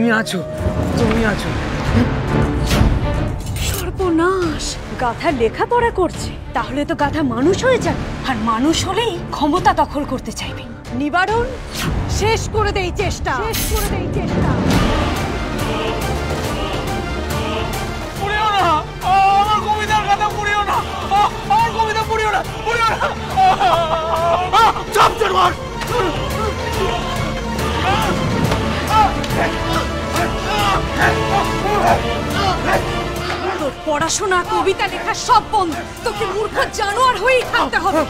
তুমি আছো, তুমি আছো। সর্বনাশ, গাধা লেখাপড়া করছে, তাহলে তো গাধা মানুষ হয়ে যাবে, আর মানুষ হলেই ক্ষমতা দখল করতে চাইবে। নিবারণ, শেষ করে দেই চেষ্টা, শেষ করে দেই চেষ্টা। পুড়িও না, আমার কবিতার কথা পুড়িও না, আমার কবিতা পুড়িও না, পুড়িও না। চাপ চড়। তোর পড়াশোনা, কবিতা লেখা সব বন্ধ। তোকে মূর্খ জানোয়ার হয়েই থাকতে হবে।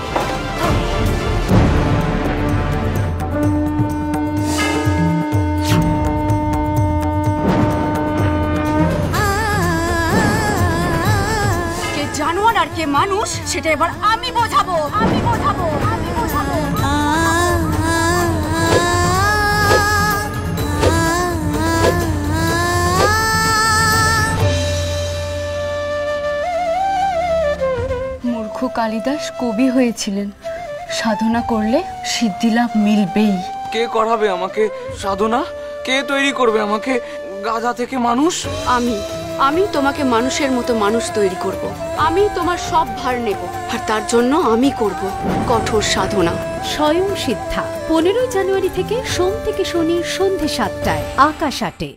কে জানোয়ার আর কে মানুষ সেটা এবার আমি বোঝাবো, আমি বোঝাবো, আমি বোঝাবো। মূর্খ কালিদাস কবি হয়েছিলেন। সাধনা করলে সিদ্ধিলাভ মিলবেই। কে করাবে আমাকে সাধনা? কে তৈরি করবে আমাকে গাধা থেকে মানুষ? আমি তোমাকে মানুষের মতো মানুষ তৈরি করব। আমি তোমার সব ভার নেব, আর তার জন্য আমি করব কঠোর সাধনা। স্বয়ং সিদ্ধা 15 জানুয়ারি থেকে সোম থেকে শনি সন্ধে 7টায় আকাশ 8-এ।